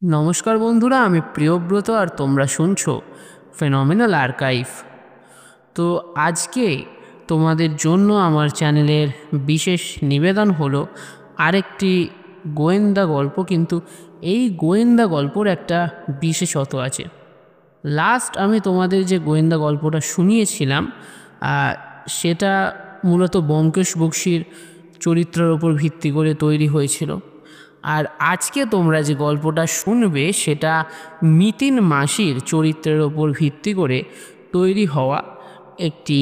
নমস্কার বন্ধুরা, আমি প্রিয়ব্রত আর তোমরা শুনছো ফেনোমেনাল আর্কাইভ। তো আজকে তোমাদের জন্য আমার চ্যানেলের বিশেষ নিবেদন হলো আরেকটি গোয়েন্দা গল্প, কিন্তু এই গোয়েন্দা গল্পর একটা বিশেষত্ব আছে। লাস্ট আমি তোমাদের যে গোয়েন্দা গল্পটা শুনিয়েছিলাম সেটা মূলত ব্যোমকেশ বক্সীর চরিত্রের ওপর ভিত্তি করে তৈরি হয়েছিল। আর আজকে তোমরা যে গল্পটা শুনবে সেটা নিতিন মাসির চরিত্রের ওপর ভিত্তি করে তৈরি হওয়া একটি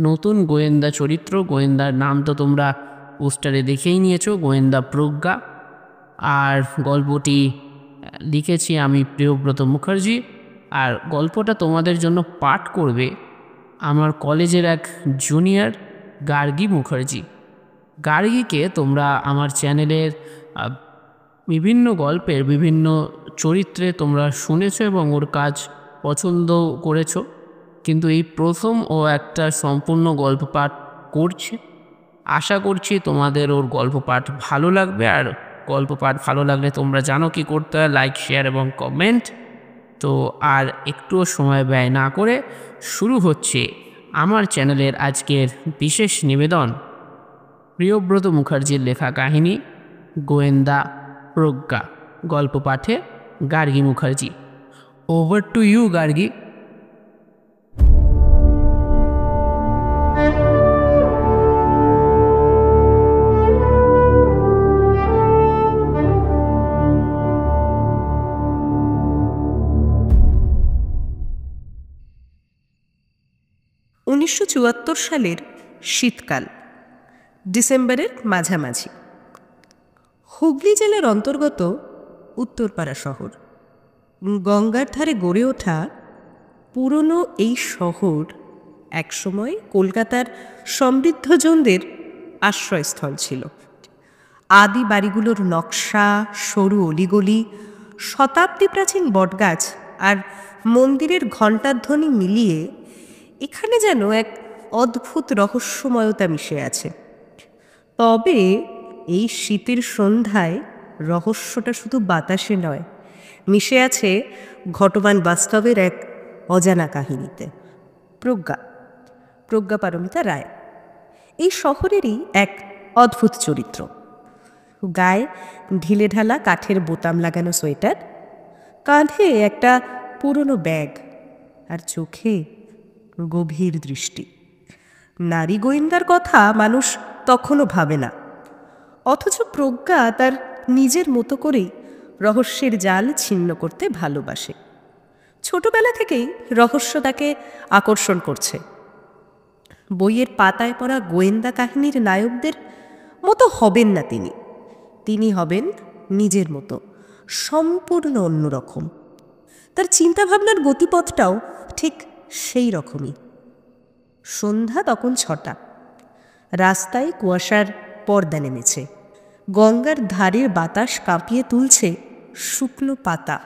নতুন গোয়েন্দা চরিত্র। গোয়েন্দার নাম তো তোমরা পোস্টারে দেখেই নিয়েছো, গোয়েন্দা প্রজ্ঞা। আর গল্পটি লিখেছি আমি, প্রিয়ব্রত মুখার্জি। আর গল্পটা তোমাদের জন্য পাঠ করবে আমার কলেজের এক জুনিয়র গার্গী মুখার্জি। গার্গীকে তোমরা আমার চ্যানেলের বিভিন্ন গল্পের বিভিন্ন চরিত্রে তোমরা শুনেছো এবং ওর কাজ পছন্দ করেছো, কিন্তু এই প্রথম ও একটা সম্পূর্ণ গল্প পাঠ করছে। আশা করছি তোমাদের ওর গল্প পাঠ ভালো লাগবে। আর গল্প পাঠ ভালো লাগলে তোমরা জানো কি করতে হয়, লাইক, শেয়ার এবং কমেন্ট। তো আর একটুও সময় ব্যয় না করে শুরু হচ্ছে আমার চ্যানেলের আজকের বিশেষ নিবেদন, প্রিয়ব্রত মুখার্জির লেখা কাহিনী গোয়েন্দা প্রজ্ঞা। গল্প পাঠে Gargi Mukherjee. Over to you Gargi. 1974 সালের শীতকাল, ডিসেম্বরের মাঝামাঝি। হুগলি জেলার অন্তর্গত উত্তরপাড়া শহর। গঙ্গার ধারে গড়ে ওঠা পুরনো এই শহর একসময় কলকাতার সমৃদ্ধজনদের আশ্রয়স্থল ছিল। আদি বাড়িগুলোর নকশা, সরু অলিগলি, শতাব্দী প্রাচীন বটগাছ আর মন্দিরের ঘণ্টাধ্বনি মিলিয়ে এখানে যেন এক অদ্ভুত রহস্যময়তা মিশে আছে। তবে এই শীতের সন্ধ্যায় রহস্যটা শুধু বাতাসে নয়, মিশে আছে ঘটমান বাস্তবের এক অজানা কাহিনীতে। প্রজ্ঞা পারমিতা রায় এই শহরেরই এক অদ্ভুত চরিত্র। গায়ে ঢিলেঢালা কাঠের বোতাম লাগানো সোয়েটার, কাঁধে একটা পুরনো ব্যাগ, আর চোখে গভীর দৃষ্টি। নারী গোয়েন্দার কথা মানুষ তখনও ভাবে না, অথচ প্রজ্ঞা তার নিজের মতো করেই রহস্যের জাল ছিন্ন করতে ভালোবাসে। ছোটবেলা থেকেই রহস্য তাকে আকর্ষণ করছে। বইয়ের পাতায় পড়া গোয়েন্দা কাহিনীর নায়কদের মতো হবেন না তিনি। তিনি হবেন নিজের মতো, সম্পূর্ণ অন্যরকম। তার চিন্তাভাবনার গতিপথটাও ঠিক সেই রকমই। সন্ধ্যা তখন 6টা। রাস্তায় কুয়াশার পর্দা নেমেছে। গঙ্গার ধারের বাতাস কাঁপিয়ে তুলছে শুকনো পাতা।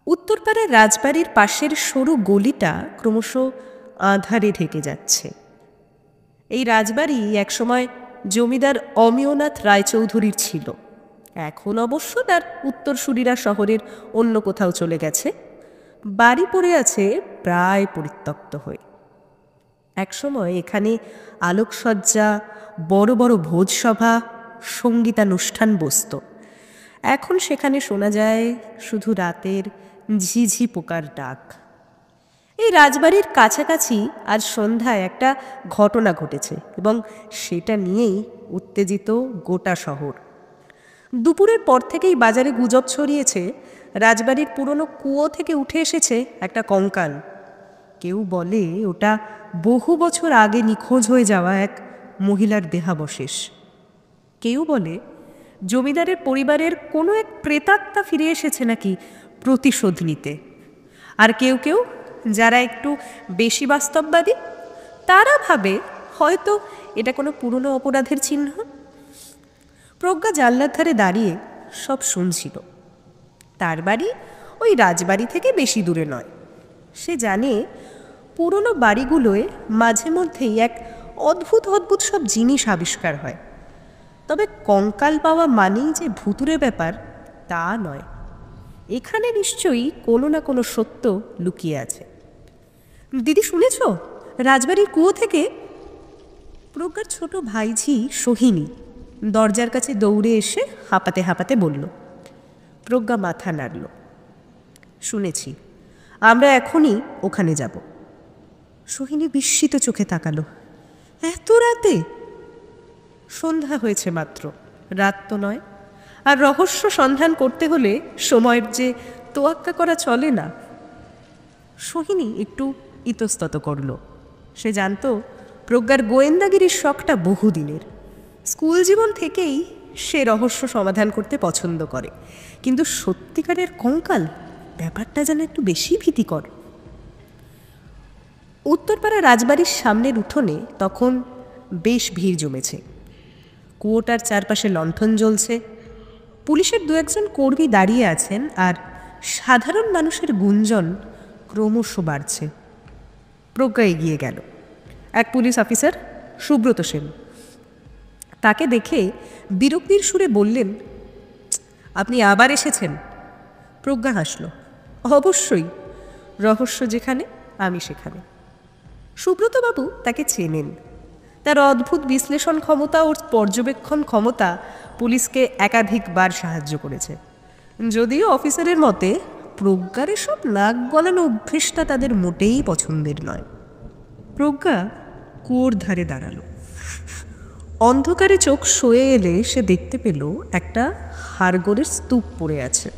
উত্তরপাড়ার রাজবাড়ির পাশের সরু গলিটা ক্রমশ আঁধারে ঢেকে যাচ্ছে। এই রাজবাড়ি একসময় জমিদার অমিয়নাথ রায়চৌধুরীর ছিল। এখন অবশ্য তার উত্তরসূরিরা শহরের অন্য কোথাও চলে গেছে। বাড়ি পড়ে আছে প্রায় পরিত্যক্ত হয়ে। একসময় এখানে আলোকসজ্জা, বড় বড় ভোজসভা, সঙ্গীতানুষ্ঠান বসত। এখন সেখানে শোনা যায় শুধু রাতের ঝিঝি পোকার ডাক। এই রাজবাড়ির কাছাকাছি আজ সন্ধ্যায় একটা ঘটনা ঘটেছে এবং সেটা নিয়েই উত্তেজিত গোটা শহর। দুপুরের পর থেকেই বাজারে গুজব ছড়িয়েছে রাজবাড়ির পুরনো কুয়ো থেকে উঠে এসেছে একটা কঙ্কাল। কেউ বলে ওটা বহু বছর আগে নিখোঁজ হয়ে যাওয়া এক মহিলার দেহাবশেষ। কেউ বলে জমিদারের পরিবারের কোনো এক প্রেতাত্মা ফিরে এসেছে নাকি প্রতিশোধ নিতে। আর কেউ কেউ, যারা একটু বেশি বাস্তববাদী, তারা ভাবে হয়তো এটা কোনো পুরনো অপরাধের চিহ্ন। প্রজ্ঞা জানলার ধারে দাঁড়িয়ে সব শুনছিল। তার বাড়ি ওই রাজবাড়ি থেকে বেশি দূরে নয়। সে জানে পুরনো বাড়িগুলোয় মাঝে মধ্যেই এক অদ্ভুত অদ্ভুত সব জিনিস আবিষ্কার হয়। তবে কঙ্কাল পাওয়া মানেই যে ভুতুরে ব্যাপার তা নয়, এখানে নিশ্চয়ই কোনো না কোনো সত্য লুকিয়ে আছে। দিদি শুনেছ, রাজবাড়ির কুয়ো থেকে প্রজ্ঞার ছোট ভাইঝি সোহিনী দরজার কাছে দৌড়ে এসে হাঁপাতে হাঁপাতে বলল। প্রজ্ঞা মাথা নাড়ল। শুনেছি, আমরা এখনই ওখানে যাব। সোহিনী বিস্মিত চোখে তাকালো। এত রাতে? সন্ধ্যা হয়েছে মাত্র, রাত তো নয়। আর রহস্য সন্ধান করতে হলে সময়ের যে তোয়াক্কা করা চলে না। সোহিনী একটু ইতস্তত করল। সে জানত প্রজ্ঞার গোয়েন্দাগিরির শখটা বহুদিনের। স্কুল জীবন থেকেই সে রহস্য সমাধান করতে পছন্দ করে, কিন্তু সত্যিকারের কঙ্কাল ব্যাপারটা যেন একটু বেশি ভীতিকর। উত্তরপাড়া রাজবাড়ির সামনের উঠোনে তখন বেশ ভিড় জমেছে। কুয়োটার চারপাশে লণ্ঠন জ্বলছে, পুলিশের দু একজন কর্মী দাঁড়িয়ে আছেন, আর সাধারণ মানুষের গুঞ্জন ক্রমশ বাড়ছে। প্রজ্ঞা এগিয়ে গেল। এক পুলিশ অফিসার, সুব্রত সেন, তাকে দেখে বিরক্তির সুরে বললেন, আপনি আবার এসেছেন? প্রজ্ঞা হাসল। অবশ্যই, রহস্য যেখানে আমি সেখানে। সুব্রতবাবু তাকে চেনেন। তার অদ্ভুত বিশ্লেষণ ক্ষমতা ও পর্যবেক্ষণ ক্ষমতা পুলিশকে একাধিকবার সাহায্য করেছে। যদিও অফিসারের মতে প্রজ্ঞার এসব নাক গলানো অভ্যেসটা তাদের মোটেই পছন্দের নয়। প্রজ্ঞা কুয়োর ধারে দাঁড়ালো। অন্ধকারে চোখ সয়ে এলে সে দেখতে পেল একটা হাড়গোড়ের স্তূপ পড়ে আছে।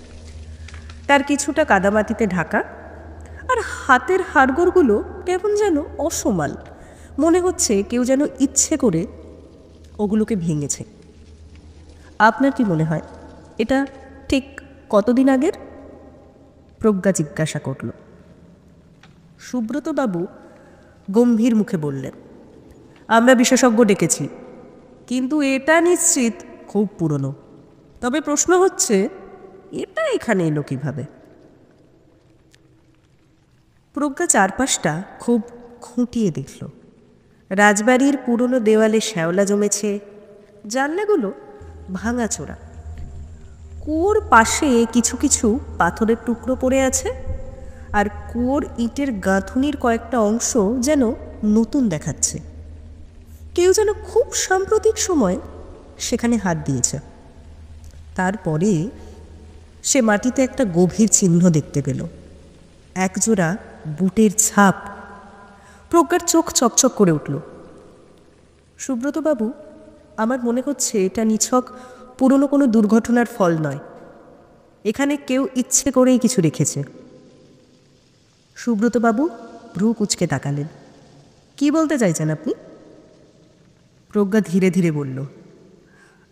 তার কিছুটা কাদামাটিতে ঢাকা, আর হাতের হাড়গোড়গুলো কেমন যেন অসমান। মনে হচ্ছে কেউ যেন ইচ্ছে করে ওগুলোকে ভেঙেছে। আপনার কি মনে হয় এটা ঠিক কতদিন আগের? প্রজ্ঞা জিজ্ঞাসা করল। সুব্রতবাবু গম্ভীর মুখে বললেন, আমরা বিশেষজ্ঞ ডেকেছি, কিন্তু এটা নিশ্চিত খুব পুরনো। তবে প্রশ্ন হচ্ছে এটা এখানে এলো কিভাবে? প্রজ্ঞা চারপাশটা খুব খুঁটিয়ে দেখল। রাজবাড়ির পুরনো দেওয়ালে শ্যাওলা জমেছে, জানলাগুলো ভাঙাচোরা। কুয়োর পাশে কিছু কিছু পাথরের টুকরো পড়ে আছে, আর কুয়োর ইটের গাঁথুনির কয়েকটা অংশ যেন নতুন দেখাচ্ছে। কেউ যেন খুব সাম্প্রতিক সময় সেখানে হাত দিয়েছে। তারপরে সে মাটিতে একটা গভীর চিহ্ন দেখতে পেল, একজোড়া বুটের ছাপ। প্রজ্ঞার চোখ চকচক করে উঠল। সুব্রতবাবু, আমার মনে হচ্ছে এটা নিছক পুরনো কোনো দুর্ঘটনার ফল নয়। এখানে কেউ ইচ্ছে করেই কিছু রেখেছে। সুব্রতবাবু ভ্রু কুঁচকে তাকালেন। কি বলতে চাইছেন আপনি? প্রজ্ঞা ধীরে ধীরে বলল,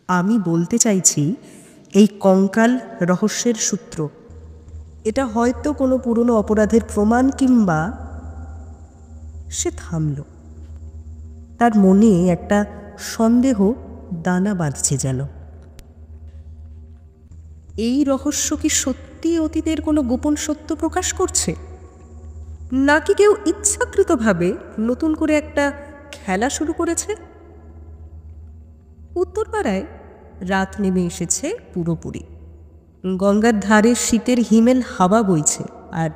আমি বলতে চাইছি এই কঙ্কাল রহস্যের সূত্র। এটা হয়তো কোনো পুরনো অপরাধের প্রমাণ, কিংবা... সে থামল। তার মনে একটা সন্দেহ দানা বাঁধছে যেন। এই রহস্য কি সত্যি অতীতের কোনো গোপন সত্য প্রকাশ করছে, নাকি কেউ ইচ্ছাকৃতভাবে নতুন করে একটা খেলা শুরু করেছে? উত্তরপাড়ায় রাত নেমে এসেছে পুরোপুরি। গঙ্গার ধারে শীতের হিমেল হাওয়া বইছে, আর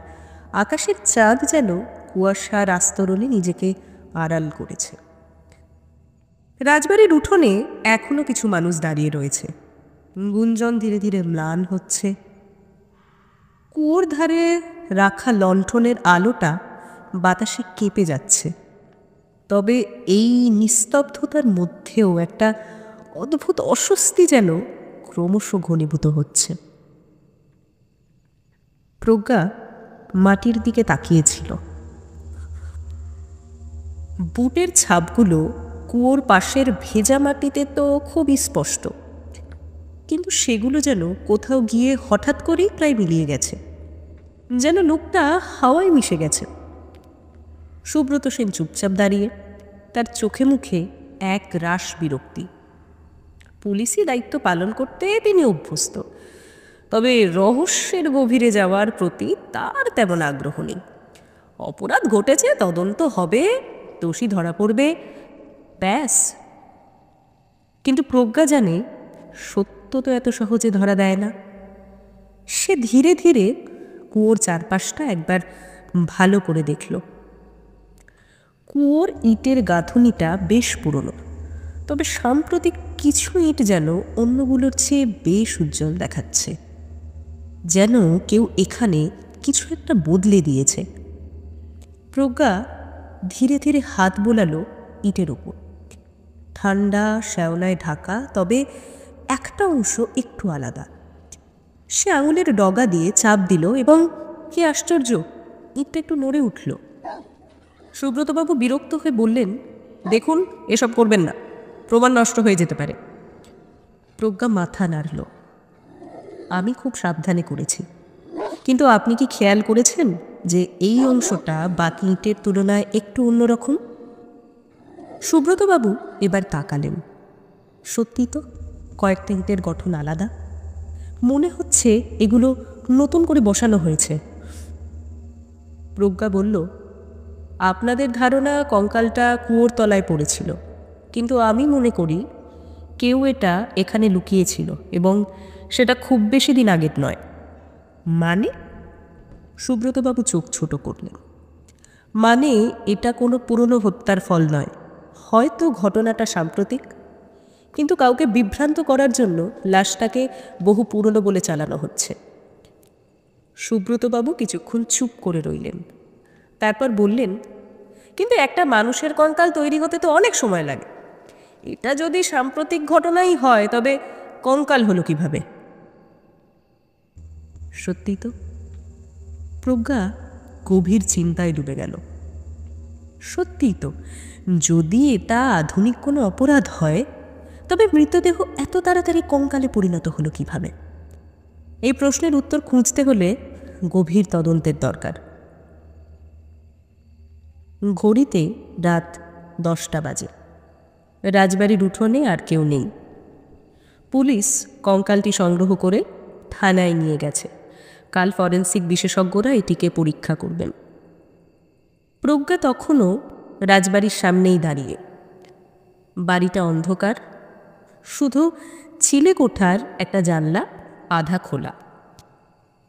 আকাশের চাঁদ যেন কুয়াশার আস্তরণে নিজেকে আড়াল করেছে। রাজবাড়ির উঠোনে এখনো কিছু মানুষ দাঁড়িয়ে রয়েছে। গুঞ্জন ধীরে ধীরে ম্লান হচ্ছে। কুয়োর ধারে রাখা লণ্ঠনের আলোটা বাতাসে কেঁপে যাচ্ছে। তবে এই নিস্তব্ধতার মধ্যেও একটা অদ্ভুত অস্বস্তি যেন ক্রমশ ঘনীভূত হচ্ছে। প্রজ্ঞা মাটির দিকে তাকিয়েছিল। বুটের ছাপগুলো কুয়োর পাশের ভেজা মাটিতে তো খুবই স্পষ্ট, কিন্তু সেগুলো যেন কোথাও গিয়ে হঠাৎ করেই প্রায় মিলিয়ে গেছে, যেন লোকটা হাওয়ায় মিশে গেছে। সুব্রত সেন চুপচাপ দাঁড়িয়ে, তার চোখে মুখে এক রাশ বিরক্তি। পুলিশি দায়িত্ব পালন করতে তিনি অভ্যস্ত, তবে রহস্যের গভীরে যাওয়ার প্রতি তার তেমন আগ্রহ নেই। অপরাধ ঘটেছে, তদন্ত হবে, দোষী ধরা পড়বে, ব্যাস। কিন্তু প্রজ্ঞা জানে সত্য তো এত সহজে ধরা দেয় না। সে ধীরে ধীরে কুয়োর চারপাশটা একবার ভালো করে দেখল। কুয়োর ইটের গাঁথুনিটা বেশ পুরনো, তবে সাম্প্রতিক কিছু ইট যেন অন্যগুলোর চেয়ে বেশ উজ্জ্বল দেখাচ্ছে, যেন কেউ এখানে কিছু একটা বদলে দিয়েছে। প্রজ্ঞা ধীরে ধীরে হাত বোলালো ইটের ওপর। ঠান্ডা শ্যাওলায় ঢাকা, তবে একটা অংশ একটু আলাদা। সে আঙুলের ডগা দিয়ে চাপ দিল এবং কি আশ্চর্য, ইটটা একটু নড়ে উঠল। সুব্রতবাবু বিরক্ত হয়ে বললেন, দেখুন, এসব করবেন না, প্রমাণ নষ্ট হয়ে যেতে পারে। প্রজ্ঞা মাথা নাড়ল। আমি খুব সাবধানে করেছি, কিন্তু আপনি কি খেয়াল করেছেন যে এই অংশটা বাকি ইটের তুলনায় একটু অন্যরকম? সুব্রতবাবু এবার তাকালেন। সত্যি তো, কয়েকটা ইটের গঠন আলাদা। মনে হচ্ছে এগুলো নতুন করে বসানো হয়েছে। প্রজ্ঞা বলল, আপনাদের ধারণা কঙ্কালটা কুয়োর তলায় পড়েছিল, কিন্তু আমি মনে করি কেউ এটা এখানে লুকিয়েছিল, এবং সেটা খুব বেশি দিন আগের নয়। মানে? সুব্রতবাবু চোখ ছোট করলেন। মানে এটা কোনো পুরনো হত্যার ফল নয়। হয়তো ঘটনাটা সাম্প্রতিক, কিন্তু কাউকে বিভ্রান্ত করার জন্য লাশটাকে বহু পুরনো বলে চালানো হচ্ছে। সুব্রতবাবু কিছুক্ষণ চুপ করে রইলেন, তারপর বললেন, কিন্তু একটা মানুষের কঙ্কাল তৈরি হতে তো অনেক সময় লাগে। এটা যদি সাম্প্রতিক ঘটনাই হয়, তবে কঙ্কাল হলো কিভাবে? সত্যি তো। প্রজ্ঞা গভীর চিন্তায় ডুবে গেল। সত্যিই তো, যদি এটা আধুনিক কোনো অপরাধ হয়, তবে মৃতদেহ এত তাড়াতাড়ি কঙ্কালে পরিণত হলো কিভাবে? এই প্রশ্নের উত্তর খুঁজতে হলে গভীর তদন্তের দরকার। ঘড়িতে রাত 10টা বাজে। রাজবাড়ির উঠোনে আর কেউ নেই। পুলিশ কঙ্কালটি সংগ্রহ করে থানায় নিয়ে গেছে। কাল ফরেন্সিক বিশেষজ্ঞরা এটিকে পরীক্ষা করবেন। প্রজ্ঞা তখনও রাজবাড়ির সামনেই দাঁড়িয়ে। বাড়িটা অন্ধকার, শুধু চিলেকোঠার একটা জানলা আধা খোলা।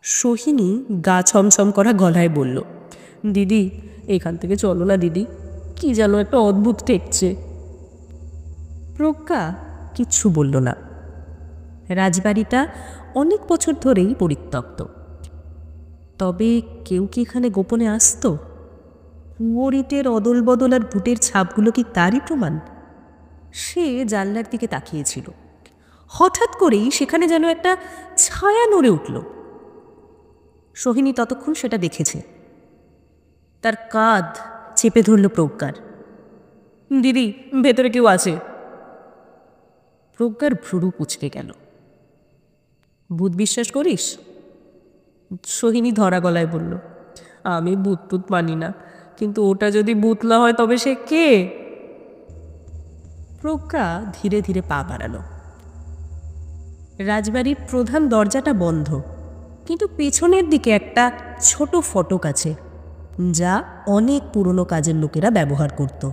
সোহিনী গা ছমছম করা গলায় বলল, দিদি, এখান থেকে চলো না দিদি, কি যেন একটা অদ্ভুত ঠেকছে। প্রজ্ঞা কিচ্ছু বলল না। রাজবাড়িটা অনেক বছর ধরেই পরিত্যক্ত, তবে কেউ কি এখানে গোপনে আসতো? কুয়োর ইটের অদল বদল আর বুটের ছাপগুলো কি তারই প্রমাণ? সে জানলার দিকে তাকিয়েছিল। হঠাৎ করেই সেখানে যেন একটা ছায়া নড়ে উঠল। সোহিনী ততক্ষণ সেটা দেখেছে। তার কাঁধ চেপে ধরল প্রজ্ঞার। দিদি, ভেতরে কেউ আছে। প্রজ্ঞার ভ্রু কুঁচকে গেল। ভূত বিশ্বাস করিস? সোহিনী ধরা গলায় বলল, আমি ভূত টুত মানি না, কিন্তু ওটা যদি ভূত না হয় তবে সে কে? প্রজ্ঞা ধীরে ধীরে পা বাড়ালো। রাজবাড়ির প্রধান দরজাটা বন্ধ, কিন্তু পেছনের দিকে একটা ছোট ফটক আছে, যা অনেক পুরনো কাজের লোকেরা ব্যবহার করত।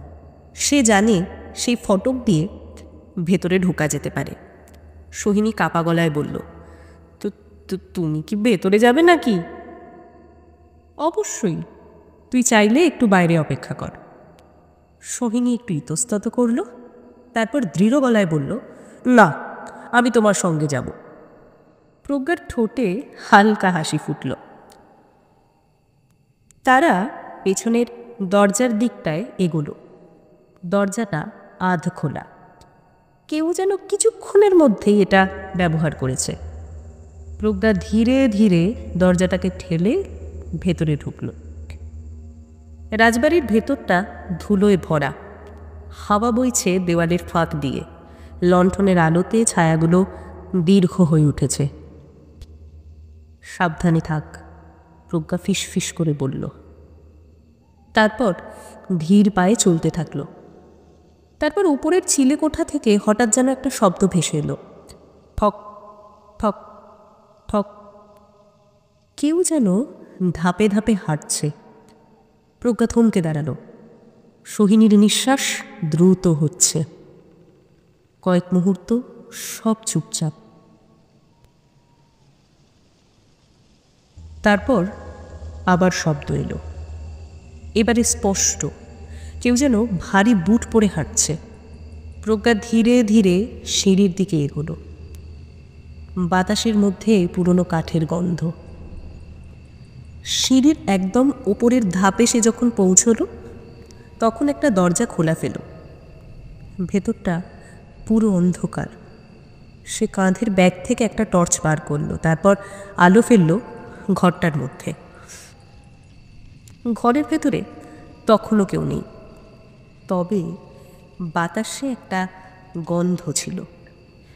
সে জানে সেই ফটক দিয়ে ভেতরে ঢোকা যেতে পারে। সোহিনী কাপা গলায় বলল, তো তুমি কি ভেতরে যাবে নাকি? অবশ্যই, তুই চাইলে একটু বাইরে অপেক্ষা কর। সোহিনী একটু ইতস্তত করল, তারপর দৃঢ় গলায় বলল, না, আমি তোমার সঙ্গে যাব। প্রজ্ঞার ঠোঁটে হালকা হাসি ফুটল। তারা পেছনের দরজার দিকটায় এগোলো। দরজাটা আধ খোলা। কেউ যেন কিছুক্ষণের মধ্যেই এটা ব্যবহার করেছে। প্রজ্ঞা ধীরে ধীরে দরজাটাকে ঠেলে ভেতরে ঢুকল। রাজবাড়ির ভেতরটা ধুলোয় ভরা। হাওয়া বইছে দেওয়ালের ফাঁক দিয়ে। লণ্ঠনের আলোতে ছায়াগুলো দীর্ঘ হয়ে উঠেছে। সাবধানে থাক, প্রজ্ঞা ফিসফিস করে বলল। তারপর ধীর পায়ে চলতে থাকল। তারপর উপরের চিলেকোঠা থেকে হঠাৎ যেন একটা শব্দ ভেসে এলো, ঠক ঠক ঠক। কেউ যেন ধাপে ধাপে হাঁটছে। প্রজ্ঞা থমকে দাঁড়ালো। সোহিনীর নিঃশ্বাস দ্রুত হচ্ছে। কয়েক মুহূর্ত সব চুপচাপ। তারপর আবার শব্দ এলো, এবারে স্পষ্ট। কেউ যেন ভারী বুট পরে হাঁটছে। প্রজ্ঞা ধীরে ধীরে সিঁড়ির দিকে এগোলো। বাতাসের মধ্যে পুরনো কাঠের গন্ধ। সিঁড়ির একদম ওপরের ধাপে সে যখন পৌঁছলো, তখন একটা দরজা খোলা ফেল। ভেতরটা পুরো অন্ধকার। সে কাঁধের ব্যাগ থেকে একটা টর্চ বার করলো, তারপর আলো ফেললো ঘরটার মধ্যে। ঘরের ভেতরে তখনও কেউ নেই, তবে বাতাসে একটা গন্ধ ছিল,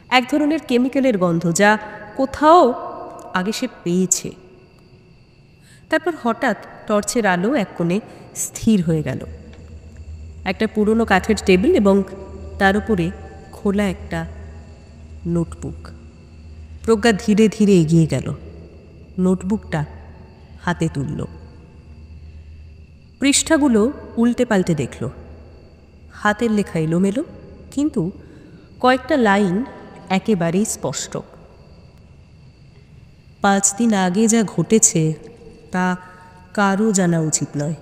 এক ধরনের কেমিক্যালের গন্ধ, যা কোথাও আগে সে পেয়েছে। তারপর হঠাৎ টর্চের আলো এক কোণে স্থির হয়ে গেল। একটা পুরনো কাঠের টেবিল এবং তার উপরে খোলা একটা নোটবুক। প্রজ্ঞা ধীরে ধীরে এগিয়ে গেল, নোটবুকটা হাতে তুলল। পৃষ্ঠাগুলো উল্টে পাল্টে দেখল। হাতের লেখা এলোমেলো, কিন্তু কয়েকটা লাইন একেবারেই স্পষ্ট। 5 দিন আগে যা ঘটেছে তা কারও জানা উচিত নয়,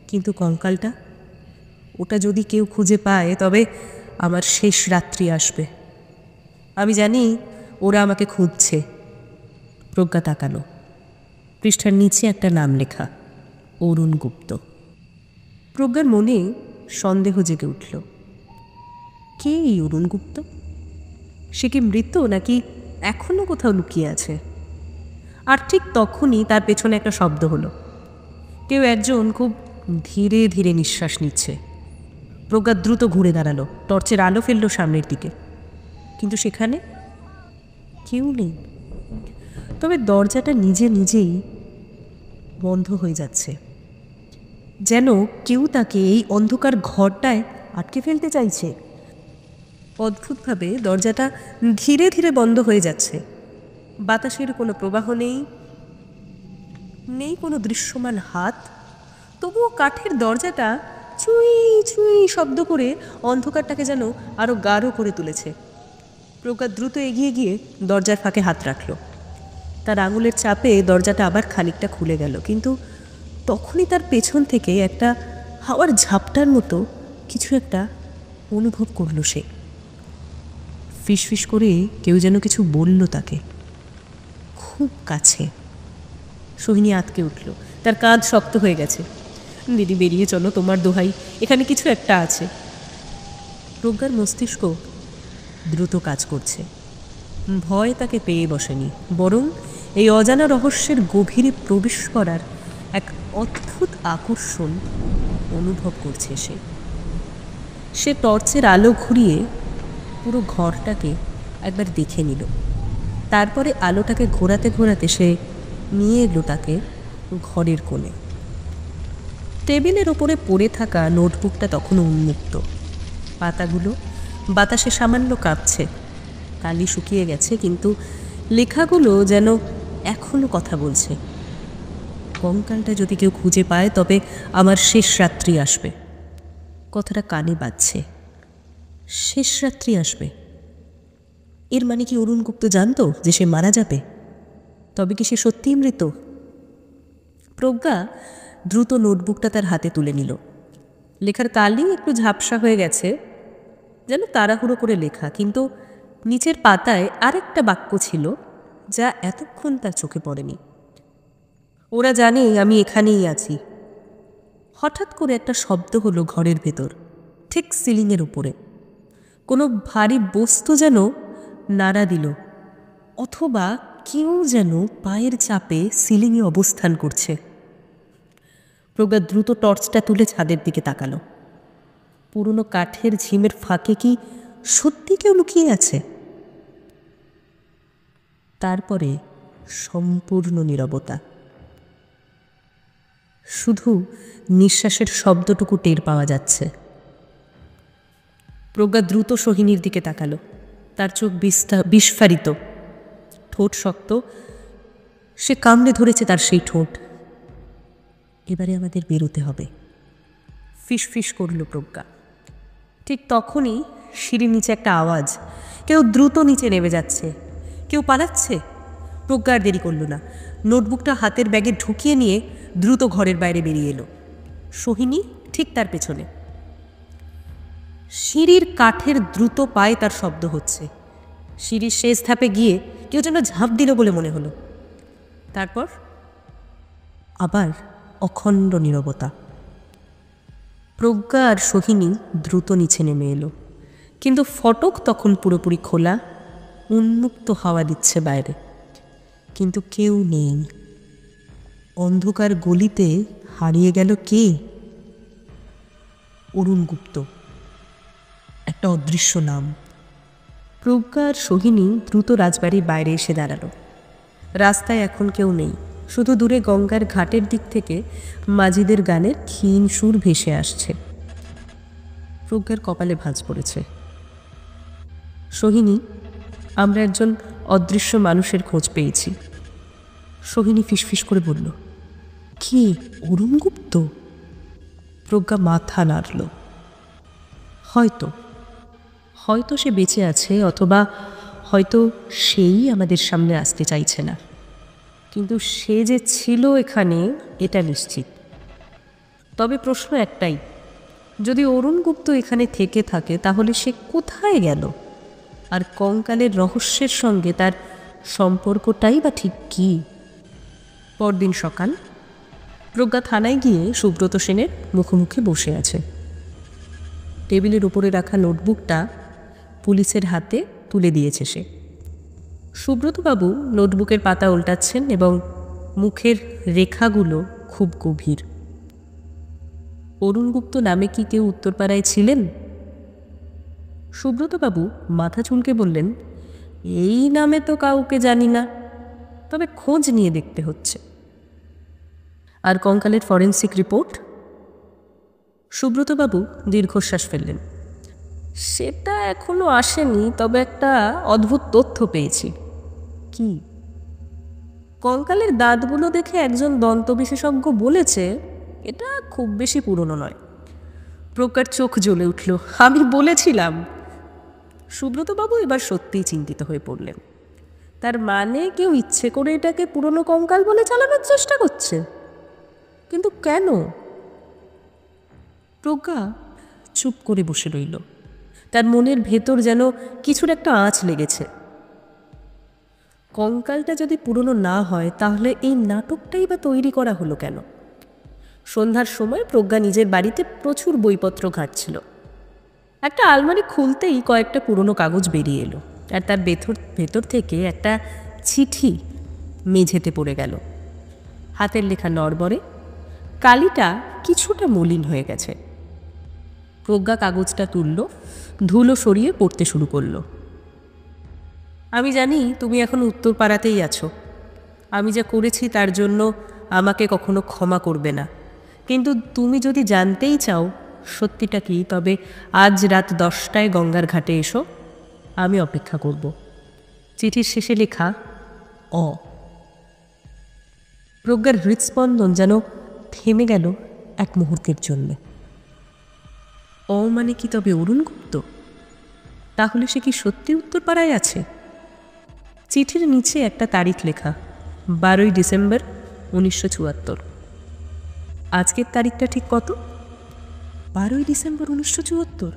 কিন্তু কঙ্কালটা, ওটা যদি কেউ খুঁজে পায় তবে আমার শেষ রাত্রি আসবে। আমি জানি ওরা আমাকে খুঁজছে। প্রজ্ঞা তাকালো। পৃষ্ঠার নিচে একটা নাম লেখা, অরুণ গুপ্ত। প্রজ্ঞার মনে সন্দেহ জেগে উঠল। কে এই অরুণ গুপ্ত? সে কি মৃত নাকি এখনো কোথাও লুকিয়ে আছে? আর ঠিক তখনই তার পেছনে একটা শব্দ হলো। কেউ একজন খুব ধীরে ধীরে নিঃশ্বাস নিচ্ছে। প্রজ্ঞা দ্রুত ঘুরে দাঁড়ালো, টর্চের আলো ফেললো সামনের দিকে, কিন্তু সেখানে কেউ নেই। তবে দরজাটা নিজে নিজেই বন্ধ হয়ে যাচ্ছে, যেন কেউ তাকে এই অন্ধকার ঘরটায় আটকে ফেলতে চাইছে। অদ্ভুতভাবে দরজাটা ধীরে ধীরে বন্ধ হয়ে যাচ্ছে। বাতাসের কোনো প্রবাহ নেই, নেই কোনো দৃশ্যমান হাত। তবুও কাঠের দরজাটা চুই চুই শব্দ করে অন্ধকারটাকে যেন আরও গাঢ় করে তুলেছে। প্রজ্ঞা দ্রুত এগিয়ে গিয়ে দরজার ফাঁকে হাত রাখল। তার আঙুলের চাপে দরজাটা আবার খানিকটা খুলে গেল, কিন্তু তখনই তার পেছন থেকে একটা হাওয়ার ঝাপটার মতো কিছু একটা অনুভব করল সে। ফিসফিস করে কেউ যেন কিছু বলল তাকে, খুব কাছে। সোহিনী আঁতকে উঠল, তার কাঁধ শক্ত হয়ে গেছে। দিদি, বেরিয়ে চলো, তোমার দোহাই, এখানে কিছু একটা আছে। প্রজ্ঞার মস্তিষ্ক দ্রুত কাজ করছে। ভয় তাকে পেয়ে বসেনি, বরং এই অজানা রহস্যের গভীরে প্রবেশ করার এক অদ্ভুত আকর্ষণ অনুভব করছে সে। সে টর্চের আলো ঘুরিয়ে পুরো ঘরটাকে একবার দেখে নিল। তারপরে আলোটাকে ঘোরাতে ঘোরাতে সে নিয়ে এলো তাকে ঘরের কোণে। টেবিলের ওপরে পড়ে থাকা নোটবুকটা তখনও উন্মুক্ত। পাতাগুলো বাতাসে সামান্য কাঁপছে। কালি শুকিয়ে গেছে, কিন্তু লেখাগুলো যেন এখনো কথা বলছে। কঙ্কালটা যদি কেউ খুঁজে পায় তবে আমার শেষ রাত্রি আসবে। কথাটা কানে বাজছে, শেষ রাত্রি আসবে। এর মানে কি অরুণ গুপ্ত জানতো যে সে মারা যাবে? তবে কি সে সত্যিই মৃত? প্রজ্ঞা দ্রুত নোটবুকটা তার হাতে তুলে নিল। লেখার কালি একটু ঝাপসা হয়ে গেছে, যেন তাড়াহুড়ো করে লেখা, কিন্তু নিচের পাতায় আরেকটা বাক্য ছিল যা এতক্ষণ তার চোখে পড়েনি। ওরা জানে আমি এখানেই আছি। হঠাৎ করে একটা শব্দ হলো ঘরের ভেতর, ঠিক সিলিংয়ের উপরে। কোনো ভারী বস্তু যেন নাড়া দিল, অথবা কেউ যেন পায়ের চাপে সিলিংয়ে অবস্থান করছে। প্রজ্ঞা দ্রুত টর্চটা তুলে ছাদের দিকে তাকালো। পুরনো কাঠের ঝিমের ফাঁকে কি সত্যি কেউ লুকিয়ে আছে? তারপরে সম্পূর্ণ নীরবতা। শুধু নিঃশ্বাসের শব্দটুকু টের পাওয়া যাচ্ছে। প্রজ্ঞা দ্রুত সোহিনীর দিকে তাকালো। তার চোখ বিস্ফারিত, ঠোঁট শক্ত। সে কামড়ে ধরেছে তার সেই ঠোঁট। এবারে আমাদের বেরোতে হবে, ফিসফিস করল প্রজ্ঞা। ঠিক তখনই সিঁড়ির নিচে একটা আওয়াজ। কেউ দ্রুত নিচে নেমে যাচ্ছে, কেউ পালাচ্ছে। প্রজ্ঞা আর দেরি করল না, নোটবুকটা হাতের ব্যাগে ঢুকিয়ে নিয়ে দ্রুত ঘরের বাইরে বেরিয়ে এলো। সোহিনী ঠিক তার পেছনে। সিঁড়ির কাঠের দ্রুত পায়ে তার শব্দ হচ্ছে। সিঁড়ির শেষ ধাপে গিয়ে কেউ যেন ঝাঁপ দিল বলে মনে হলো। তারপর আবার অখণ্ড নীরবতা। প্রজ্ঞা আর সোহিনী দ্রুত নিচে নেমে এলো, কিন্তু ফটক তখন পুরোপুরি খোলা, উন্মুক্ত হাওয়া দিচ্ছে বাইরে, কিন্তু কেউ নেই। অন্ধকার গলিতে হারিয়ে গেল কে? অরুণ গুপ্ত, একটা অদৃশ্য নাম। প্রজ্ঞা আর সোহিনী দ্রুত রাজবাড়ির বাইরে এসে দাঁড়ালো। রাস্তায় এখন কেউ নেই, শুধু দূরে গঙ্গার ঘাটের দিক থেকে মাঝিদের গানের ক্ষীণ সুর ভেসে আসছে। প্রজ্ঞার কপালে ভাঁজ পড়েছে। সোহিনী, আমরা একজন অদৃশ্য মানুষের খোঁজ পেয়েছি। সোহিনী ফিসফিস করে বলল, কি অরুণ গুপ্ত? প্রজ্ঞা মাথা নাড়ল। হয়তো হয়তো সে বেঁচে আছে, অথবা হয়তো সেই আমাদের সামনে আসতে চাইছে না, কিন্তু সে যে ছিল এখানে এটা নিশ্চিত। তবে প্রশ্ন একটাই, যদি অরুণ গুপ্ত এখানে থেকে থাকে তাহলে সে কোথায় গেল? আর কঙ্কালের রহস্যের সঙ্গে তার সম্পর্কটাই বা ঠিক কী? পরদিন সকাল, প্রজ্ঞা থানায় গিয়ে সুব্রত সেনের মুখোমুখি বসে আছে। টেবিলের উপরে রাখা নোটবুকটা পুলিশের হাতে তুলে দিয়েছে সে। সুব্রতবাবু নোটবুকের পাতা উল্টাচ্ছেন এবং মুখের রেখাগুলো খুব গভীর। অরুণ গুপ্ত নামে কি কেউ উত্তরপাড়ায় ছিলেন? সুব্রতবাবু মাথা চুলকে বললেন, এই নামে তো কাউকে জানি না, তবে খোঁজ নিয়ে দেখতে হচ্ছে। আর কঙ্কালের ফরেন্সিক রিপোর্ট? সুব্রতবাবু দীর্ঘশ্বাস ফেললেন, সেটা এখনো আসেনি, তবে একটা অদ্ভুত তথ্য পেয়েছি। কি? কঙ্কালের দাঁতগুলো দেখে একজন দন্ত বিশেষজ্ঞ বলেছে এটা খুব বেশি পুরনো নয়। প্রজ্ঞার চোখ জ্বলে উঠল, আমি বলেছিলাম। সুব্রতবাবু এবার সত্যিই চিন্তিত হয়ে পড়লেন। তার মানে কেউ ইচ্ছে করে এটাকে পুরনো কঙ্কাল বলে চালানোর চেষ্টা করছে? কিন্তু কেন? প্রজ্ঞা চুপ করে বসে রইল। তার মনের ভেতর যেন কিছুর একটা আঁচ লেগেছে। কঙ্কালটা যদি পুরনো না হয় তাহলে এই নাটকটাই বা তৈরি করা হলো কেন? সন্ধ্যার সময় প্রজ্ঞা নিজের বাড়িতে প্রচুর বইপত্র ঘাঁটছিল। একটা আলমারি খুলতেই কয়েকটা পুরনো কাগজ বেরিয়ে এলো, আর তার ভেতর থেকে একটা চিঠি মেঝেতে পড়ে গেল। হাতের লেখা নড়বড়ে, কালিটা কিছুটা মলিন হয়ে গেছে। প্রজ্ঞা কাগজটা তুলল, ধুলো সরিয়ে পড়তে শুরু করলো। আমি জানি তুমি এখন উত্তরপাড়াতেই আছো। আমি যা করেছি তার জন্য আমাকে কখনো ক্ষমা করবে না, কিন্তু তুমি যদি জানতেই চাও সত্যিটা কি, তবে আজ রাত 10টায় গঙ্গার ঘাটে এসো, আমি অপেক্ষা করব। চিঠির শেষে লেখা অ। প্রজ্ঞার হৃৎস্পন্দন যেন থেমে গেল এক মুহূর্তের জন্য। অ মানে কি তবে অরুণ গুপ্ত? তাহলে সে কি সত্যি উত্তরপাড়ায় আছে? চিঠির নিচে একটা তারিখ লেখা, 12ই ডিসেম্বর 1974। আজকের তারিখটা ঠিক কত? 12ই ডিসেম্বর 1974।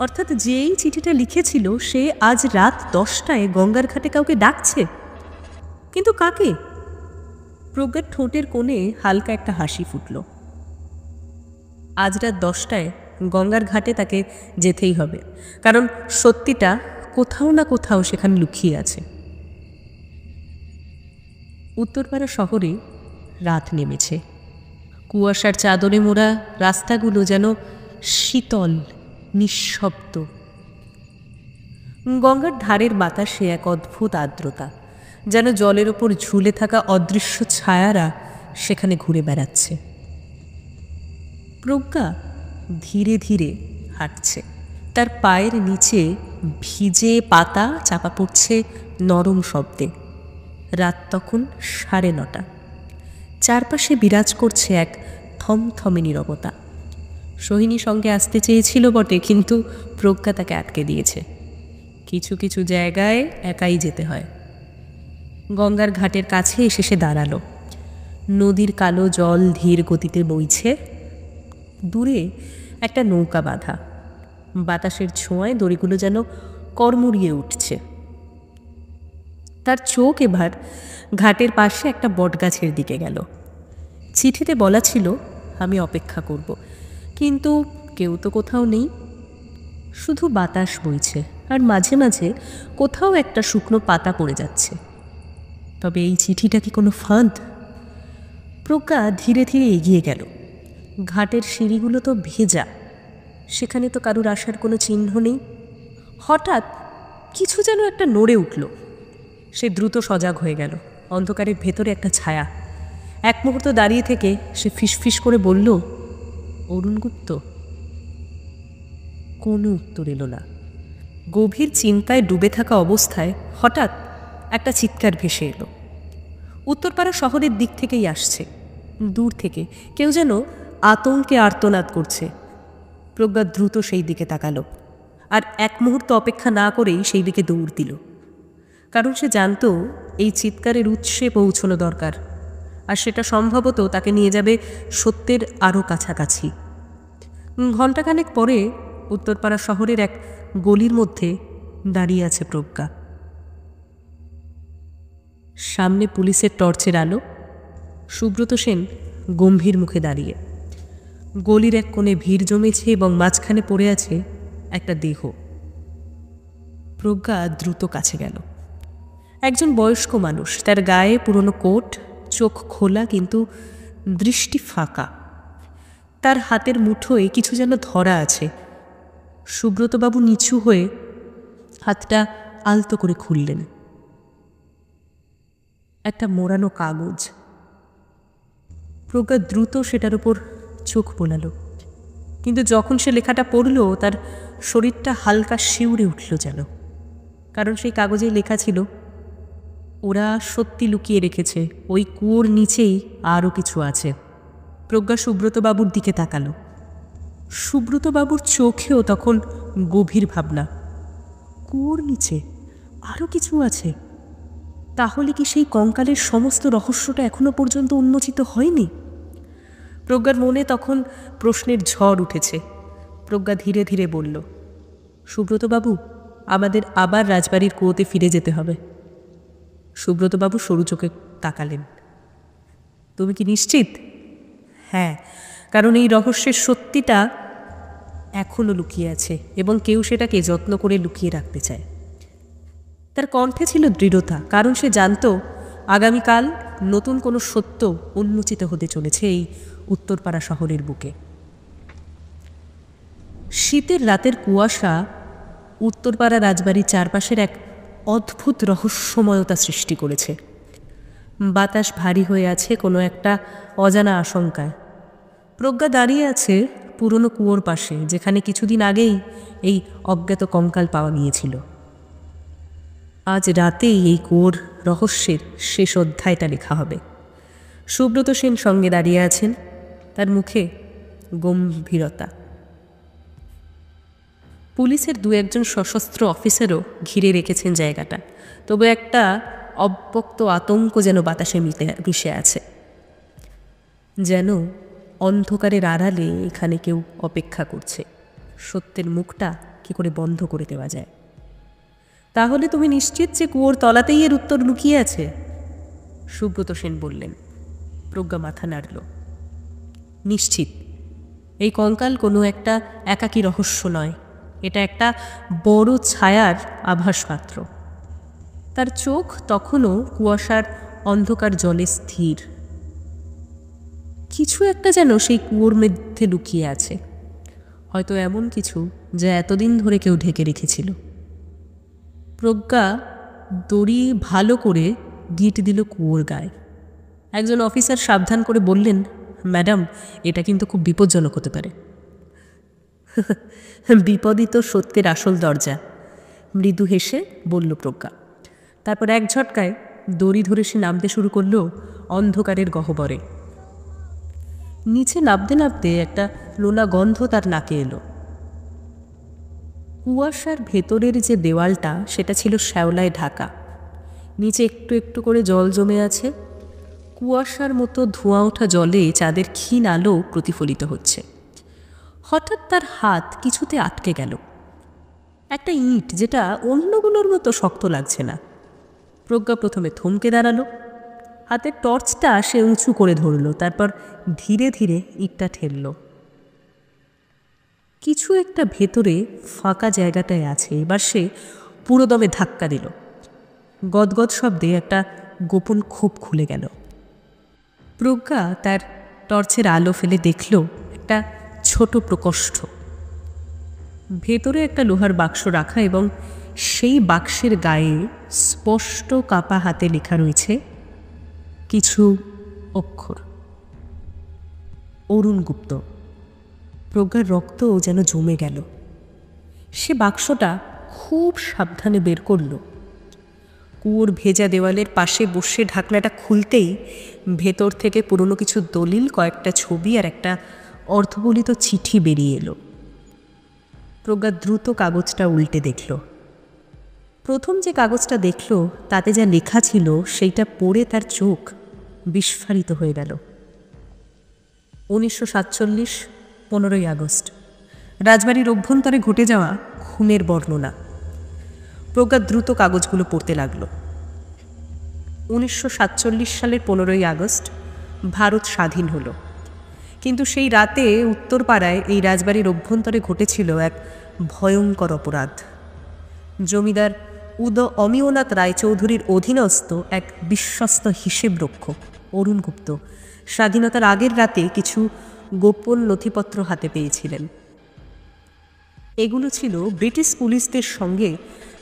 অর্থাৎ যেই চিঠিটা লিখেছিল সে আজ রাত 10টায় গঙ্গার ঘাটে কাউকে ডাকছে, কিন্তু কাকে? প্রজ্ঞার ঠোঁটের কোণে হালকা একটা হাসি ফুটল। আজ রাত 10টায় গঙ্গার ঘাটে তাকে যেতেই হবে, কারণ সত্যিটা কোথাও না কোথাও সেখানে লুকিয়ে আছে। উত্তরপাড়া শহরে রাত নেমেছে। কুয়াশার চাদরে মোড়া রাস্তাগুলো যেন শীতল, নিঃশব্দ। গঙ্গার ধারের বাতাসে এক অদ্ভুত আর্দ্রতা, যেন জলের ওপর ঝুলে থাকা অদৃশ্য ছায়ারা সেখানে ঘুরে বেড়াচ্ছে। প্রজ্ঞা ধীরে ধীরে হাঁটছে। তার পায়ের নিচে ভিজে পাতা চাপা পড়ছে নরম শব্দে। রাত তখন 9:30। চারপাশে বিরাজ করছে এক থমথমে নীরবতা। সোহিনী সঙ্গে আসতে চেয়েছিল বটে, কিন্তু প্রজ্ঞা তাকে আটকে দিয়েছে। কিছু কিছু জায়গায় একাই যেতে হয়। গঙ্গার ঘাটের কাছে এসে সে দাঁড়ালো। নদীর কালো জল ধীর গতিতে বইছে, দূরে একটা নৌকা বাঁধা, বাতাসের ছোঁয়ায় দড়িগুলো যেন কড়মড়িয়ে উঠছে। তার চোখ এবার ঘাটের পাশে একটা বটগাছের দিকে গেল। চিঠিতে বলা ছিল আমি অপেক্ষা করব, কিন্তু কেউ তো কোথাও নেই, শুধু বাতাস বইছে আর মাঝে মাঝে কোথাও একটা শুকনো পাতা পড়ে যাচ্ছে। তবে এই চিঠিটা কি কোনো ফাঁদ? প্রজ্ঞা ধীরে ধীরে এগিয়ে গেল। ঘাটের সিঁড়িগুলো তো ভেজা, সেখানে তো কারুর আসার কোনো চিহ্ন নেই। হঠাৎ কিছু যেন একটা নড়ে উঠল। সে দ্রুত সজাগ হয়ে গেল। অন্ধকারের ভেতরে একটা ছায়া। এক মুহূর্ত দাঁড়িয়ে থেকে সে ফিসফিস করে বলল, অরুণ গুপ্ত। কোনো উত্তর এলো না। গভীর চিন্তায় ডুবে থাকা অবস্থায় হঠাৎ একটা চিৎকার ভেসে এলো। উত্তরপাড়া শহরের দিক থেকেই আসছে, দূর থেকে কেউ যেন আতঙ্কে আর্তনাদ করছে। প্রজ্ঞা দ্রুত সেই দিকে তাকালো, আর এক মুহূর্ত অপেক্ষা না করেই সেই দিকে দৌড় দিল। কারণ সে জানত এই চিৎকারের উৎসে পৌঁছানো দরকার, আর সেটা সম্ভবত তাকে নিয়ে যাবে সত্যের আরও কাছাকাছি। ঘণ্টাখানেক পরে উত্তরপাড়া শহরের এক গলির মধ্যে দাঁড়িয়ে আছে প্রজ্ঞা। সামনে পুলিশের টর্চের আলো, সুব্রত সেন গম্ভীর মুখে দাঁড়িয়ে। গলির এক কোণে ভিড় জমেছে এবং মাঝখানে পড়ে আছে একটা দেহ। প্রজ্ঞা দ্রুত কাছে গেল। একজন বয়স্ক মানুষ, তার গায়ে পুরনো কোট, চোখ খোলা কিন্তু দৃষ্টি ফাঁকা। তার হাতের মুঠোয় কিছু যেন ধরা আছে। সুব্রতবাবু নিচু হয়ে হাতটা আলতো করে খুললেন। একটা মোড়ানো কাগজ। প্রজ্ঞা দ্রুত সেটার উপর চোখ বোলালো, কিন্তু যখন সে লেখাটা পড়ল তার শরীরটা হালকা শিউরে উঠল যেন। কারণ সেই কাগজে লেখা ছিল, ওরা সত্যি লুকিয়ে রেখেছে, ওই কুয়োর নিচেই আরও কিছু আছে। প্রজ্ঞা সুব্রতবাবুর দিকে তাকালো। সুব্রতবাবুর চোখেও তখন গভীর ভাবনা। কুয়োর নিচে আরও কিছু আছে? তাহলে কি সেই কঙ্কালের সমস্ত রহস্যটা এখনো পর্যন্ত উন্মোচিত হয়নি? প্রজ্ঞার মনে তখন প্রশ্নের ঝড় উঠেছে। প্রজ্ঞা ধীরে ধীরে বলল, সুব্রতবাবু, আমাদের আবার রাজবাড়ির কুয়োতে ফিরে যেতে হবে। সুব্রতবাবু সরু চোখে তাকালেন। তুমি কি নিশ্চিত? হ্যাঁ, কারণ এই রহস্যের সত্যিটা এখনও লুকিয়ে আছে এবং কেউ সেটাকে যত্ন করে লুকিয়ে রাখতে চায়। তার কণ্ঠে ছিল দৃঢ়তা, কারণ সে জানত আগামীকাল নতুন কোনো সত্য উন্মোচিত হতে চলেছে এই উত্তরপাড়া শহরের বুকে। শীতের রাতের কুয়াশা উত্তরপাড়া রাজবাড়ির চারপাশের এক অদ্ভুত রহস্যময়তা সৃষ্টি করেছে। বাতাস ভারী হয়ে আছে কোনো একটা অজানা আশঙ্কায়। প্রজ্ঞা দাঁড়িয়ে আছে পুরনো কুয়োর পাশে, যেখানে কিছুদিন আগেই এই অজ্ঞাত কঙ্কাল পাওয়া গিয়েছিল। আজ রাতেই এই কুয়োর রহস্যের শেষ অধ্যায়টা লেখা হবে। সুব্রত সেন সঙ্গে দাঁড়িয়ে আছেন, তার মুখে গম্ভীরতা। পুলিশের দু একজন সশস্ত্র অফিসারও ঘিরে রেখেছেন জায়গাটা, তবে একটা অব্যক্ত আতঙ্ক যেন বাতাসে মিশে আছে, যেন অন্ধকারের আড়ালে এখানে কেউ অপেক্ষা করছে। সত্যের মুখটা কি করে বন্ধ করে দেওয়া যায়? তাহলে তুমি নিশ্চিত যে কুয়োর তলাতেই এর উত্তর লুকিয়ে আছে? সুব্রত সেন বললেন। প্রজ্ঞা মাথা নাড়ল। নিশ্চিত। এই কঙ্কাল কোনো একটা একাকী রহস্য নয়, এটা একটা বড় ছায়ার আভাস মাত্র। তার চোখ তখনও কুয়াশার অন্ধকার জলে স্থির। কিছু একটা যেন সেই কুয়োর মধ্যে লুকিয়ে আছে, হয়তো এমন কিছু যা এতদিন ধরে কেউ ঢেকে রেখেছিল। প্রজ্ঞা দড়ি ভালো করে গিট দিল কুয়োর গায়ে। একজন অফিসার সাবধান করে বললেন, ম্যাডাম, এটা কিন্তু খুব বিপজ্জনক হতে পারে। বিপদই তো সত্যের আসল দরজা, মৃদু হেসে বলল প্রজ্ঞা। তারপর এক ঝটকায় দড়ি ধরে সে নামতে শুরু করলো অন্ধকারের গহ্বরে। নিচে নামতে নামতে একটা লোনা গন্ধ তার নাকে এলো। কুয়াশার ভেতরের যে দেওয়ালটা, সেটা ছিল শ্যাওলায় ঢাকা, নিচে একটু একটু করে জল জমে আছে। কুয়াশার মতো ধোঁয়া ওঠা জলে চাঁদের ক্ষীণ আলো প্রতিফলিত হচ্ছে। হঠাৎ তার হাত কিছুতে আটকে গেল। একটা ইঁট, যেটা অন্যগুলোর মতো শক্ত লাগছে না। প্রজ্ঞা প্রথমে থমকে দাঁড়ালো। হাতের টর্চটা সে উঁচু করে ধরল, তারপর ধীরে ধীরে ইঁটটা ঠেলল। কিছু একটা ভেতরে ফাঁকা জায়গাটায় আছে। এবার সে পুরোদমে ধাক্কা দিল। গদগদ শব্দে একটা গোপন খোপ খুলে গেল। প্রজ্ঞা তার টর্চের আলো ফেলে দেখল একটা ছোট প্রকোষ্ঠ। ভেতরে একটা লোহার বাক্স রাখা এবং সেই বাক্সের গায়ে স্পষ্ট কাপা হাতে লেখা রয়েছে কিছু অক্ষর। অরুণ গুপ্ত। প্রজ্ঞার রক্ত যেন জমে গেল। সে বাক্সটা খুব সাবধানে বের করল। কুয়োর ভেজা দেওয়ালের পাশে বসে ঢাকনাটা খুলতেই ভেতর থেকে পুরনো কিছু দলিল, কয়েকটা ছবি আর একটা অর্থবলিত চিঠি বেরিয়ে এলো। প্রজ্ঞা দ্রুত কাগজটা উল্টে দেখল। প্রথম যে কাগজটা দেখল তাতে যা লেখা ছিল সেইটা পড়ে তার চোখ বিস্ফারিত হয়ে গেল। 1947, 15ই আগস্ট, রাজবাড়ির অভ্যন্তরে ঘটে যাওয়া খুনের বর্ণনা। প্রজ্ঞা দ্রুত কাগজগুলো পড়তে লাগল। 1947 সালের 15ই আগস্ট ভারত স্বাধীন হলো। কিন্তু সেই রাতে উত্তরপাড়ায় এই রাজবাড়ির অভ্যন্তরে ঘটেছিল এক ভয়ঙ্কর অপরাধ। জমিদার অমিয়নাথ রায়চৌধুরীর অধীনস্থ এক বিশ্বস্ত হিসেবরক্ষক অরুণ গুপ্ত স্বাধীনতার আগের রাতে কিছু গোপন নথিপত্র হাতে পেয়েছিলেন। এগুলো ছিল ব্রিটিশ পুলিশদের সঙ্গে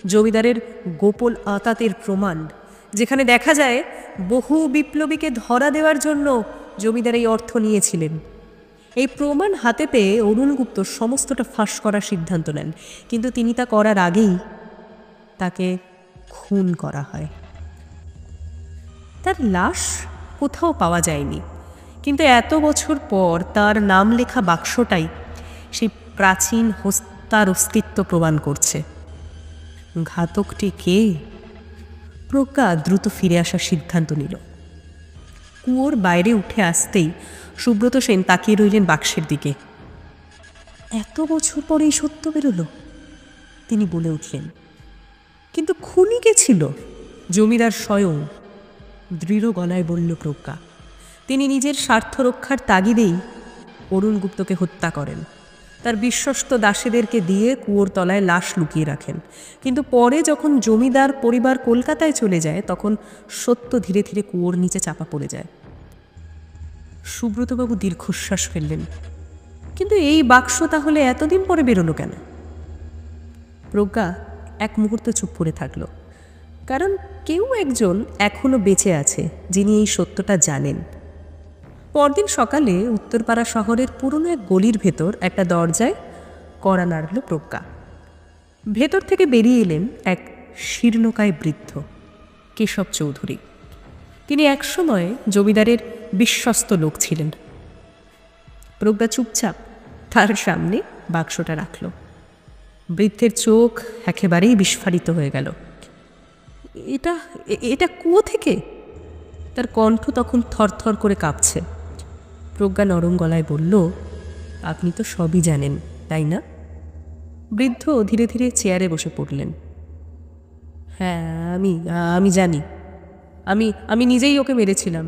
জমিদারের গোপন আঁতাতের প্রমাণ, যেখানে দেখা যায় বহু বিপ্লবীকে ধরা দেওয়ার জন্য জমিদার এই অর্থ নিয়েছিলেন। এই প্রমাণ হাতে পেয়ে অরুণ গুপ্ত সমস্তটা ফাঁস করার সিদ্ধান্ত নেন, কিন্তু তিনি তা করার আগেই তাকে খুন করা হয়। তার লাশ কোথাও পাওয়া যায়নি, কিন্তু এত বছর পর তার নাম লেখা বাক্সটাই সেই প্রাচীন হত্যার অস্তিত্ব প্রমাণ করছে। ঘাতকটি কে? প্রজ্ঞা দ্রুত ফিরে আসার সিদ্ধান্ত নিল। কুয়োর বাইরে উঠে আসতেই সুব্রত সেন তাকিয়ে রইলেন বাক্সের দিকে। এত বছর পরে এই সত্য বেরোলো, তিনি বলে উঠলেন। কিন্তু খুনি কে ছিল? জমিদার স্বয়ং, দৃঢ় গলায় বলল প্রজ্ঞা। তিনি নিজের স্বার্থ রক্ষার তাগিদেই অরুণ গুপ্তকে হত্যা করেন। তার বিশ্বস্ত দাসীদেরকে দিয়ে কুয়োর তলায় লাশ লুকিয়ে রাখেন। কিন্তু পরে যখন জমিদার পরিবার কলকাতায় চলে যায়, তখন সত্য ধীরে ধীরে কুয়োর নিচে চাপা পড়ে যায়। সুব্রতবাবু দীর্ঘশ্বাস ফেললেন। কিন্তু এই বাক্স তাহলে এতদিন পরে বেরোলো কেন? প্রজ্ঞা এক মুহূর্ত চুপ করে থাকল, কারণ কেউ একজন এখনো বেঁচে আছে যিনি এই সত্যটা জানেন। পরদিন সকালে উত্তরপাড়া শহরের পুরনো এক গলির ভেতর একটা দরজায় কড়া নাড়ল প্রজ্ঞা। ভেতর থেকে বেরিয়ে এলেন এক শীর্ণকায় বৃদ্ধ, কেশব চৌধুরী। তিনি একসময় জমিদারের বিশ্বস্ত লোক ছিলেন। প্রজ্ঞা চুপচাপ তার সামনে বাক্সটা রাখল। বৃদ্ধের চোখ একেবারেই বিস্ফারিত হয়ে গেল। এটা এটা কুয়ো থেকে? তার কণ্ঠ তখন থরথর করে কাঁপছে। প্রজ্ঞা নরম গলায় বলল, আপনি তো সবই জানেন, তাই না? বৃদ্ধ ধীরে ধীরে চেয়ারে বসে পড়লেন। হ্যাঁ, আমি জানি। আমি নিজেই ওকে মেরেছিলাম।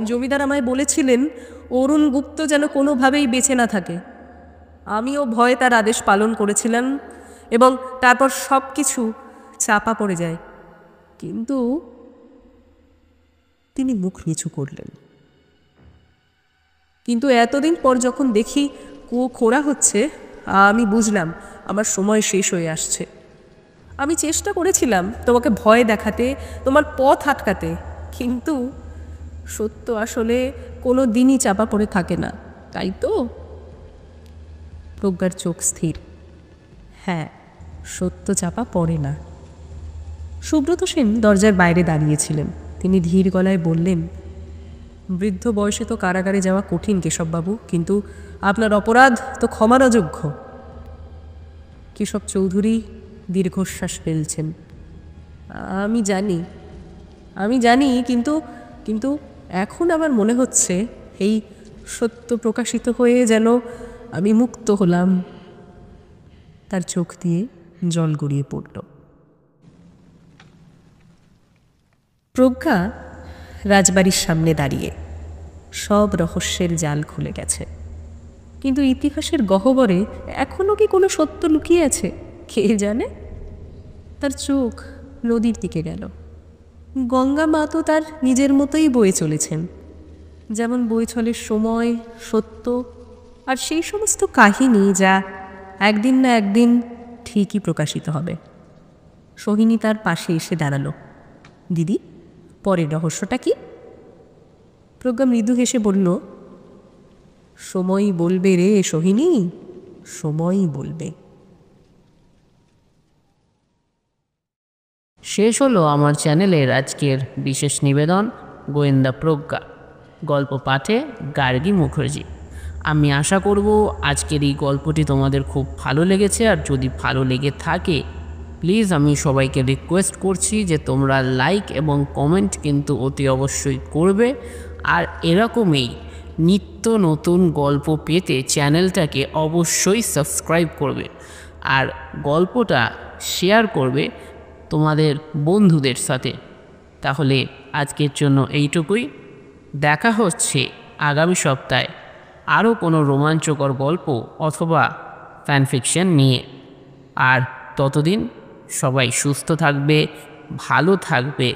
জমিদার আমায় বলেছিলেন অরুণ গুপ্ত যেন কোনোভাবেই বেঁচে না থাকে। আমিও ভয়ে তার আদেশ পালন করেছিলাম এবং তারপর সব কিছু চাপা পড়ে যায়। কিন্তু তিনি মুখ নিচু করলেন। কিন্তু এতদিন পর যখন দেখি কুয়ো খোঁড়া হচ্ছে, আমি বুঝলাম আমার সময় শেষ হয়ে আসছে। আমি চেষ্টা করেছিলাম তোমাকে ভয় দেখাতে, তোমার পথ আটকাতে, কিন্তু সত্য আসলে কোনো দিনই চাপা পড়ে থাকে না, তাই তো? প্রজ্ঞার চোখ স্থির। হ্যাঁ, সত্য চাপা পড়ে না। সুব্রত সেন দরজার বাইরে দাঁড়িয়েছিলেন। তিনি ধীর গলায় বললেন, বৃদ্ধ বয়সে তো কারাগারে যাওয়া কঠিন কেশববাবু, কিন্তু আপনার অপরাধ তো ক্ষমার অযোগ্য। কেশব চৌধুরী দীর্ঘশ্বাস ফেলছেন। আমি জানি, আমি জানি, কিন্তু কিন্তু এখন আমার মনে হচ্ছে এই সত্য প্রকাশিত হয়ে যেন আমি মুক্ত হলাম। তার চোখ দিয়ে জল গড়িয়ে পড়ল। প্রজ্ঞা রাজবাড়ির সামনে দাঁড়িয়ে। সব রহস্যের জাল খুলে গেছে, কিন্তু ইতিহাসের গহ্বরে এখনো কি কোনো সত্য লুকিয়ে আছে কে জানে। তার চোখ নদীর দিকে গেল। গঙ্গা মা তো তার নিজের মতোই বয়ে চলেছেন, যেমন বয়ে চলে সময়, সত্য আর সেই সমস্ত কাহিনী যা একদিন না একদিন ঠিকই প্রকাশিত হবে। সোহিনী তার পাশে এসে দাঁড়ালো। দিদি, পরের রহস্যটা কি? প্রজ্ঞা মৃদু হেসে বলল, সময়ই বলবে রে সোহিনী, সময়ই বলবে। শেষ হলো আমার চ্যানেলের আজকের বিশেষ নিবেদন গোয়েন্দা প্রজ্ঞা, গল্প পাঠে গার্গী মুখার্জি। আমি আশা করব আজকের এই গল্পটি তোমাদের খুব ভালো লেগেছে। আর যদি ভালো লেগে থাকে প্লিজ আমি সবাইকে রিকোয়েস্ট করছি যে তোমরা লাইক এবং কমেন্ট কিন্তু অতি অবশ্যই করবে। আর এরকমই নিত্য নতুন গল্প পেতে চ্যানেলটাকে অবশ্যই সাবস্ক্রাইব করবে আর গল্পটা শেয়ার করবে তোমাদের বন্ধুদের সাথে। তাহলে আজকের জন্য এইটুকুই। দেখা হচ্ছে আগামী সপ্তাহে আরও কোনো রোমাঞ্চকর গল্প অথবা ফ্যানফিকশন নিয়ে। আর ততদিন সবাই সুস্থ থাকবে, ভালো থাকবে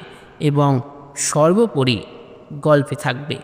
এবং সর্বোপরি গল্পে থাকবে।